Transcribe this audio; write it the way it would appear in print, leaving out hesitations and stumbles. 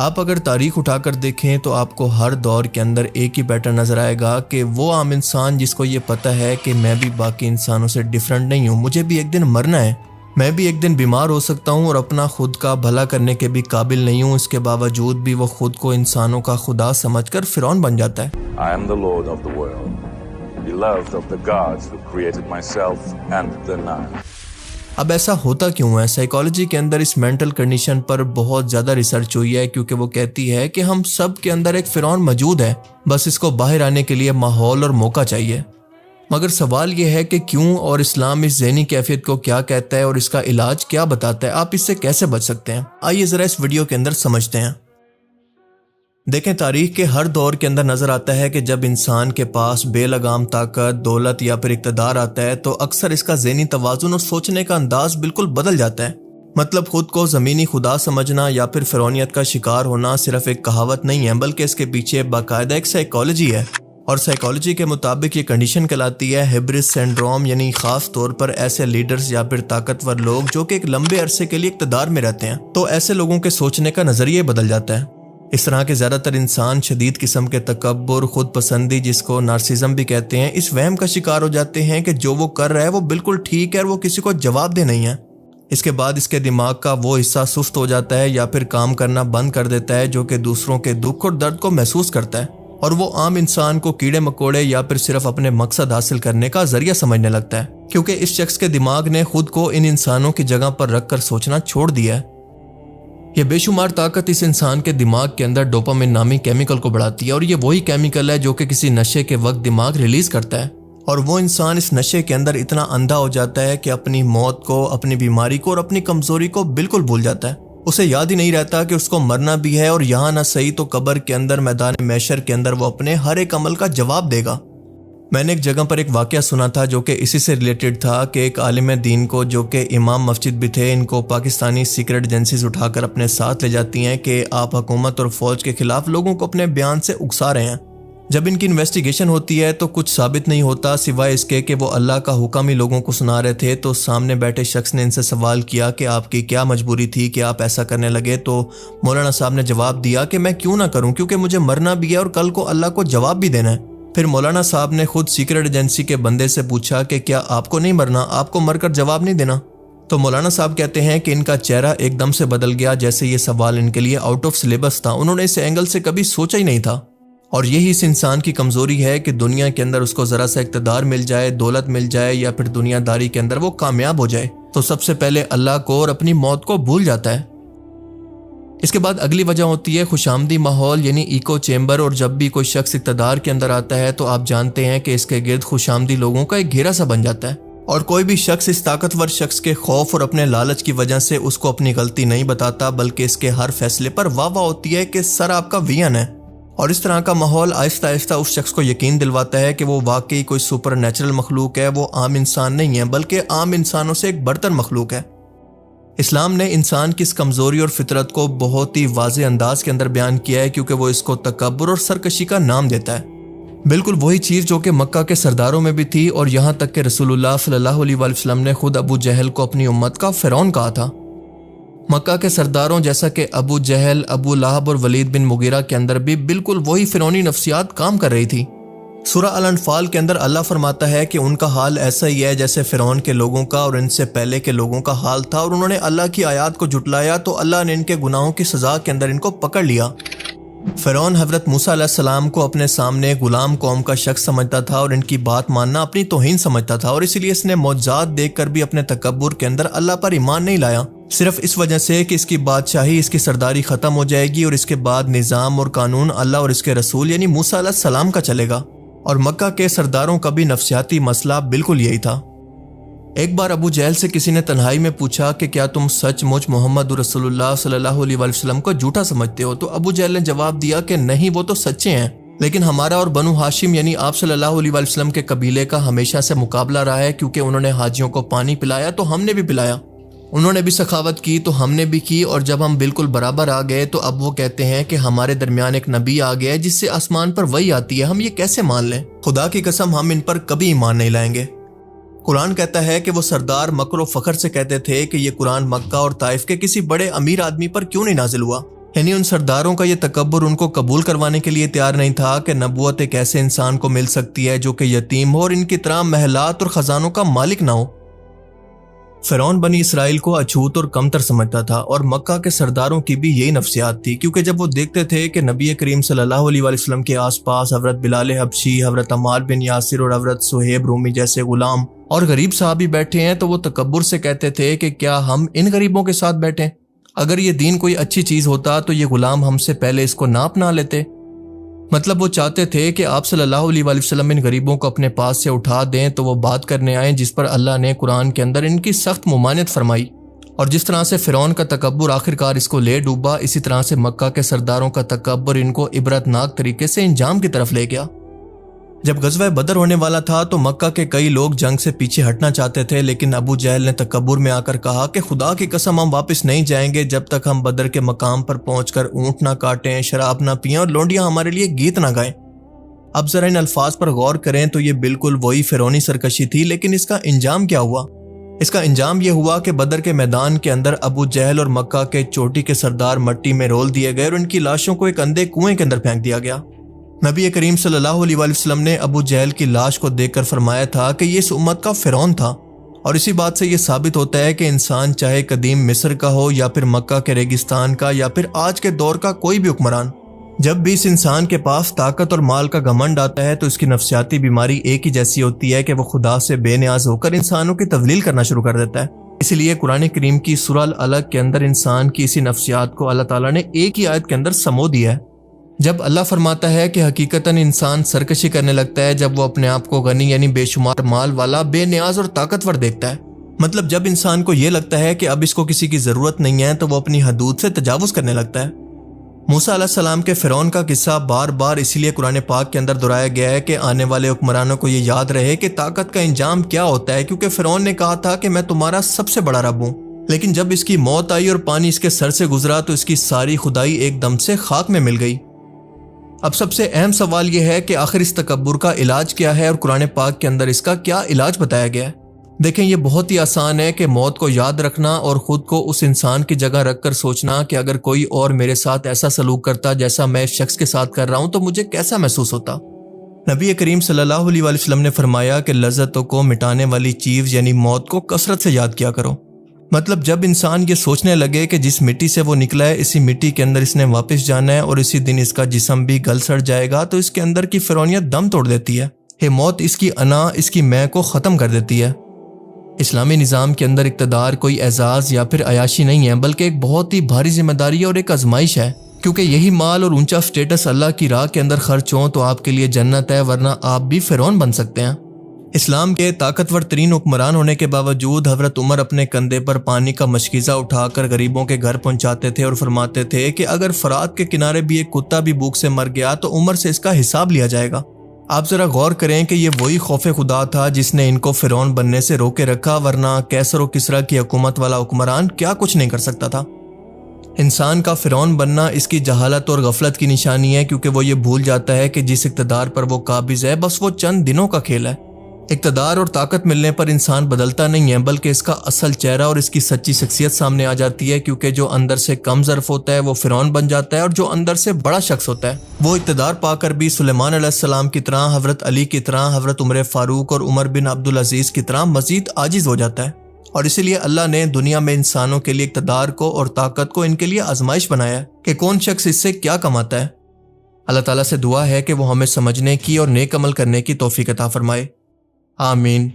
آپ اگر تاریخ اٹھا کر دیکھیں تو آپ کو ہر دور کے اندر ایک ہی پیٹرن نظر آئے گا کہ وہ عام انسان جس کو یہ پتہ ہے کہ میں بھی باقی انسانوں سے ڈیفرنٹ نہیں ہوں، مجھے بھی ایک دن مرنا ہے، میں بھی ایک دن بیمار ہو سکتا ہوں اور اپنا خود کا بھلا کرنے کے بھی قابل نہیں ہوں، اس کے باوجود بھی وہ خود کو انسانوں کا خدا سمجھ کر فرعون بن جاتا ہے۔ I am the Lord of the world, beloved of the gods who created myself and the Nile. اب ایسا ہوتا کیوں ہے؟ سائیکالوجی کے اندر اس مینٹل کنڈیشن پر بہت زیادہ ریسرچ ہوئی ہے، کیونکہ وہ کہتی ہے کہ ہم سب کے اندر ایک فرعون موجود ہے، بس اس کو باہر آنے کے لیے ماحول اور موقع چاہیے۔ مگر سوال یہ ہے کہ کیوں، اور اسلام اس ذہنی کیفیت کو کیا کہتا ہے اور اس کا علاج کیا بتاتا ہے؟ آپ اس سے کیسے بچ سکتے ہیں؟ آئیے ذرا اس ویڈیو کے اندر سمجھتے ہیں۔ دیکھیں، تاریخ کے ہر دور کے اندر نظر آتا ہے کہ جب انسان کے پاس بے لگام طاقت، دولت یا پھر اقتدار آتا ہے تو اکثر اس کا ذہنی توازن اور سوچنے کا انداز بالکل بدل جاتا ہے۔ مطلب خود کو زمینی خدا سمجھنا یا پھر فرعونیت کا شکار ہونا صرف ایک کہاوت نہیں ہے، بلکہ اس کے پیچھے باقاعدہ ایک سائیکالوجی ہے، اور سائیکالوجی کے مطابق یہ کنڈیشن کہلاتی ہے ہیبرس سنڈروم، یعنی خاص طور پر ایسے لیڈرز یا پھر طاقتور لوگ جو کہ ایک لمبے عرصے کے لیے اقتدار میں رہتے ہیں، تو ایسے لوگوں کے سوچنے کا نظریہ بدل جاتا ہے۔ اس طرح کے زیادہ تر انسان شدید قسم کے تکبر، خود پسندی جس کو نارسزم بھی کہتے ہیں، اس وہم کا شکار ہو جاتے ہیں کہ جو وہ کر رہا ہے وہ بالکل ٹھیک ہے اور وہ کسی کو جواب دہ نہیں ہے۔ اس کے بعد اس کے دماغ کا وہ حصہ سست ہو جاتا ہے یا پھر کام کرنا بند کر دیتا ہے جو کہ دوسروں کے دکھ اور درد کو محسوس کرتا ہے، اور وہ عام انسان کو کیڑے مکوڑے یا پھر صرف اپنے مقصد حاصل کرنے کا ذریعہ سمجھنے لگتا ہے، کیونکہ اس شخص کے دماغ نے خود کو ان انسانوں کی جگہ پر رکھ کر سوچنا چھوڑ دیا ہے۔ یہ بے شمار طاقت اس انسان کے دماغ کے اندر ڈوپامن نامی کیمیکل کو بڑھاتی ہے، اور یہ وہی کیمیکل ہے جو کہ کسی نشے کے وقت دماغ ریلیز کرتا ہے، اور وہ انسان اس نشے کے اندر اتنا اندھا ہو جاتا ہے کہ اپنی موت کو، اپنی بیماری کو اور اپنی کمزوری کو بالکل بھول جاتا ہے۔ اسے یاد ہی نہیں رہتا کہ اس کو مرنا بھی ہے، اور یہاں نہ صحیح تو قبر کے اندر، میدان محشر کے اندر وہ اپنے ہر ایک عمل کا جواب دے گا۔ میں نے ایک جگہ پر ایک واقعہ سنا تھا جو کہ اسی سے ریلیٹڈ تھا کہ ایک عالم دین کو، جو کہ امام مسجد بھی تھے، ان کو پاکستانی سیکرٹ ایجنسیز اٹھا کر اپنے ساتھ لے جاتی ہیں کہ آپ حکومت اور فوج کے خلاف لوگوں کو اپنے بیان سے اکسا رہے ہیں۔ جب ان کی انویسٹیگیشن ہوتی ہے تو کچھ ثابت نہیں ہوتا سوائے اس کے کہ وہ اللہ کا حکم ہی لوگوں کو سنا رہے تھے۔ تو سامنے بیٹھے شخص نے ان سے سوال کیا کہ آپ کی کیا مجبوری تھی کہ آپ ایسا کرنے لگے؟ تو مولانا صاحب نے جواب دیا کہ میں کیوں نہ کروں، کیونکہ مجھے مرنا بھی ہے اور کل کو اللہ کو جواب بھی دینا ہے۔ پھر مولانا صاحب نے خود سیکرٹ ایجنسی کے بندے سے پوچھا کہ کیا آپ کو نہیں مرنا، آپ کو مر کر جواب نہیں دینا؟ تو مولانا صاحب کہتے ہیں کہ ان کا چہرہ ایک دم سے بدل گیا، جیسے یہ سوال ان کے لیے آؤٹ آف سلیبس تھا، انہوں نے اس اینگل سے کبھی سوچا ہی نہیں تھا۔ اور یہی اس انسان کی کمزوری ہے کہ دنیا کے اندر اس کو ذرا سا اقتدار مل جائے، دولت مل جائے یا پھر دنیا داری کے اندر وہ کامیاب ہو جائے تو سب سے پہلے اللہ کو اور اپنی موت کو بھول جاتا ہے۔ اس کے بعد اگلی وجہ ہوتی ہے خوشامدی ماحول، یعنی ایکو چیمبر، اور جب بھی کوئی شخص اقتدار کے اندر آتا ہے تو آپ جانتے ہیں کہ اس کے گرد خوشامدی لوگوں کا ایک گھیرا سا بن جاتا ہے، اور کوئی بھی شخص اس طاقتور شخص کے خوف اور اپنے لالچ کی وجہ سے اس کو اپنی غلطی نہیں بتاتا، بلکہ اس کے ہر فیصلے پر واہ واہ ہوتی ہے کہ سر آپ کا وین ہے۔ اور اس طرح کا ماحول آہستہ آہستہ اس شخص کو یقین دلواتا ہے کہ وہ واقعی کوئی سپر نیچرل مخلوق ہے، وہ عام انسان نہیں ہے بلکہ عام انسانوں سے ایک برتر مخلوق ہے۔ اسلام نے انسان کی اس کمزوری اور فطرت کو بہت ہی واضح انداز کے اندر بیان کیا ہے، کیونکہ وہ اس کو تکبر اور سرکشی کا نام دیتا ہے، بالکل وہی چیز جو کہ مکہ کے سرداروں میں بھی تھی، اور یہاں تک کہ رسول اللہ صلی اللہ علیہ وآلہ وسلم نے خود ابو جہل کو اپنی امت کا فرعون کہا تھا۔ مکہ کے سرداروں جیسا کہ ابو جہل، ابو لہب اور ولید بن مغیرہ کے اندر بھی بالکل وہی فرعونی نفسیات کام کر رہی تھی۔ سورہ الانفال کے اندر اللہ فرماتا ہے کہ ان کا حال ایسا ہی ہے جیسے فرعون کے لوگوں کا اور ان سے پہلے کے لوگوں کا حال تھا، اور انہوں نے اللہ کی آیات کو جھٹلایا تو اللہ نے ان کے گناہوں کی سزا کے اندر ان کو پکڑ لیا۔ فرعون حضرت موسیٰ علیہ السلام کو اپنے سامنے غلام قوم کا شخص سمجھتا تھا اور ان کی بات ماننا اپنی توہین سمجھتا تھا، اور اسی لیے اس نے معجزات دیکھ کر بھی اپنے تکبر کے اندر اللہ پر ایمان نہیں لایا، صرف اس وجہ سے کہ اس کی بادشاہی، اس کی سرداری ختم ہو جائے گی اور اس کے بعد نظام اور قانون اللہ اور اس کے رسول یعنی موسیٰ علیہ السلام کا چلے گا۔ اور مکہ کے سرداروں کا بھی نفسیاتی مسئلہ بالکل یہی تھا۔ ایک بار ابو جہل سے کسی نے تنہائی میں پوچھا کہ کیا تم سچ مچ محمد رسول اللہ صلی اللہ علیہ وآلہ وسلم کو جھوٹا سمجھتے ہو؟ تو ابو جہل نے جواب دیا کہ نہیں، وہ تو سچے ہیں، لیکن ہمارا اور بنو ہاشم یعنی آپ صلی اللہ علیہ وآلہ وسلم کے قبیلے کا ہمیشہ سے مقابلہ رہا ہے، کیونکہ انہوں نے حاجیوں کو پانی پلایا تو ہم نے بھی پلایا، انہوں نے بھی سخاوت کی تو ہم نے بھی کی، اور جب ہم بالکل برابر آ گئے تو اب وہ کہتے ہیں کہ ہمارے درمیان ایک نبی آ گیا ہے جس سے آسمان پر وحی آتی ہے، ہم یہ کیسے مان لیں؟ خدا کی قسم ہم ان پر کبھی ایمان نہیں لائیں گے۔ قرآن کہتا ہے کہ وہ سردار مکر و فخر سے کہتے تھے کہ یہ قرآن مکہ اور طائف کے کسی بڑے امیر آدمی پر کیوں نہیں نازل ہوا؟ یعنی ان سرداروں کا یہ تکبر ان کو قبول کروانے کے لیے تیار نہیں تھا کہ نبوت ایک ایسے انسان کو مل سکتی ہے جو کہ یتیم ہو اور ان کی طرح محلات اور خزانوں کا مالک نہ ہو۔ فرعون بنی اسرائیل کو اچھوت اور کمتر سمجھتا تھا، اور مکہ کے سرداروں کی بھی یہی نفسیات تھی، کیونکہ جب وہ دیکھتے تھے کہ نبی کریم صلی اللہ علیہ وسلم کے آس پاس حضرت بلال حبشی، حضرت عمار بن یاسر اور حضرت صہیب رومی جیسے غلام اور غریب صحابی بیٹھے ہیں، تو وہ تکبر سے کہتے تھے کہ کیا ہم ان غریبوں کے ساتھ بیٹھیں؟ اگر یہ دین کوئی اچھی چیز ہوتا تو یہ غلام ہم سے پہلے اس کو نہ اپنا لیتے۔ مطلب وہ چاہتے تھے کہ آپ صلی اللہ علیہ وسلم ان غریبوں کو اپنے پاس سے اٹھا دیں تو وہ بات کرنے آئیں جس پر اللہ نے قرآن کے اندر ان کی سخت ممانعت فرمائی۔ اور جس طرح سے فرعون کا تکبر آخرکار اس کو لے ڈوبا، اسی طرح سے مکہ کے سرداروں کا تکبر ان کو عبرتناک طریقے سے انجام کی طرف لے گیا۔ جب غزوہ بدر ہونے والا تھا تو مکہ کے کئی لوگ جنگ سے پیچھے ہٹنا چاہتے تھے، لیکن ابو جہل نے تکبر میں آ کر کہا کہ خدا کی قسم ہم واپس نہیں جائیں گے جب تک ہم بدر کے مقام پر پہنچ کر اونٹ نہ کاٹیں، شراب نہ پئیں اور لونڈیاں ہمارے لیے گیت نہ گائیں۔ اب ذرا ان الفاظ پر غور کریں تو یہ بالکل وہی فرعونی سرکشی تھی، لیکن اس کا انجام کیا ہوا؟ اس کا انجام یہ ہوا کہ بدر کے میدان کے اندر ابو جہل اور مکہ کے چوٹی کے سردار مٹی میں رول دیے گئے اور ان کی لاشوں کو ایک اندھے کنویں کے اندر پھینک دیا گیا۔ نبی کریم صلی اللہ علیہ وسلم نے ابو جہل کی لاش کو دیکھ کر فرمایا تھا کہ یہ اس امت کا فرعون تھا، اور اسی بات سے یہ ثابت ہوتا ہے کہ انسان چاہے قدیم مصر کا ہو یا پھر مکہ کے ریگستان کا یا پھر آج کے دور کا کوئی بھی حکمران، جب بھی اس انسان کے پاس طاقت اور مال کا گھمنڈ آتا ہے تو اس کی نفسیاتی بیماری ایک ہی جیسی ہوتی ہے کہ وہ خدا سے بے نیاز ہو کر انسانوں کی تذلیل کرنا شروع کر دیتا ہے۔ اسی لیے قرآن کریم کی سورہ العلق کے اندر انسان کی اسی نفسیات کو اللہ تعالیٰ نے ایک ہی آیت کے اندر سمو دیا ہے، جب اللہ فرماتا ہے کہ حقیقتاً انسان سرکشی کرنے لگتا ہے جب وہ اپنے آپ کو غنی یعنی بے شمار مال والا، بے نیاز اور طاقتور دیکھتا ہے۔ مطلب جب انسان کو یہ لگتا ہے کہ اب اس کو کسی کی ضرورت نہیں ہے تو وہ اپنی حدود سے تجاوز کرنے لگتا ہے۔ موسیٰ علیہ السلام کے فرعون کا قصہ بار بار اسی لیے قرآن پاک کے اندر دہرایا گیا ہے کہ آنے والے حکمرانوں کو یہ یاد رہے کہ طاقت کا انجام کیا ہوتا ہے، کیونکہ فرعون نے کہا تھا کہ میں تمہارا سب سے بڑا رب ہوں، لیکن جب اس کی موت آئی اور پانی اس کے سر سے گزرا تو اس کی ساری خدائی ایک دم سے خاک میں مل گئی۔ اب سب سے اہم سوال یہ ہے کہ آخر اس تکبر کا علاج کیا ہے اور قرآن پاک کے اندر اس کا کیا علاج بتایا گیا ہے؟ دیکھیں، یہ بہت ہی آسان ہے کہ موت کو یاد رکھنا اور خود کو اس انسان کی جگہ رکھ کر سوچنا کہ اگر کوئی اور میرے ساتھ ایسا سلوک کرتا جیسا میں اس شخص کے ساتھ کر رہا ہوں تو مجھے کیسا محسوس ہوتا۔ نبی کریم صلی اللہ علیہ وسلم نے فرمایا کہ لذتوں کو مٹانے والی چیز یعنی موت کو کثرت سے یاد کیا کرو۔ مطلب جب انسان یہ سوچنے لگے کہ جس مٹی سے وہ نکلا ہے اسی مٹی کے اندر اس نے واپس جانا ہے اور اسی دن اس کا جسم بھی گل سڑ جائے گا، تو اس کے اندر کی فرعونیت دم توڑ دیتی ہے۔ یہ موت اس کی انا، اس کی میں کو ختم کر دیتی ہے۔ اسلامی نظام کے اندر اقتدار کوئی اعزاز یا پھر عیاشی نہیں ہے، بلکہ ایک بہت ہی بھاری ذمہ داری اور ایک آزمائش ہے، کیونکہ یہی مال اور اونچا سٹیٹس اللہ کی راہ کے اندر خرچ ہوں تو آپ کے لیے جنت ہے، ورنہ آپ بھی فرعون بن سکتے ہیں۔ اسلام کے طاقتور ترین حکمران ہونے کے باوجود حضرت عمر اپنے کندھے پر پانی کا مشکیزہ اٹھا کر غریبوں کے گھر پہنچاتے تھے اور فرماتے تھے کہ اگر فرات کے کنارے بھی ایک کتا بھی بھوک سے مر گیا تو عمر سے اس کا حساب لیا جائے گا۔ آپ ذرا غور کریں کہ یہ وہی خوف خدا تھا جس نے ان کو فرعون بننے سے روکے رکھا، ورنہ کیسر و کسرا کی حکومت والا حکمران کیا کچھ نہیں کر سکتا تھا۔ انسان کا فرعون بننا اس کی جہالت اور غفلت کی نشانی ہے، کیونکہ وہ یہ بھول جاتا ہے کہ جس اقتدار پر وہ قابض ہے بس وہ چند دنوں کا کھیل ہے۔ اقتدار اور طاقت ملنے پر انسان بدلتا نہیں ہے، بلکہ اس کا اصل چہرہ اور اس کی سچی شخصیت سامنے آ جاتی ہے، کیونکہ جو اندر سے کم ظرف ہوتا ہے وہ فرعون بن جاتا ہے اور جو اندر سے بڑا شخص ہوتا ہے وہ اقتدار پا کر بھی سلیمان علیہ السلام کی طرح، حضرت علی کی طرح، حضرت عمر فاروق اور عمر بن عبدالعزیز کی طرح مزید عاجز ہو جاتا ہے۔ اور اسی لیے اللہ نے دنیا میں انسانوں کے لیے اقتدار کو اور طاقت کو ان کے لیے آزمائش بنایا ہے کہ کون شخص اس سے کیا کماتا ہے۔ اللہ تعالیٰ سے دعا ہے کہ وہ ہمیں سمجھنے کی اور نیک عمل کرنے کی توفیق عطا فرمائے، آمین۔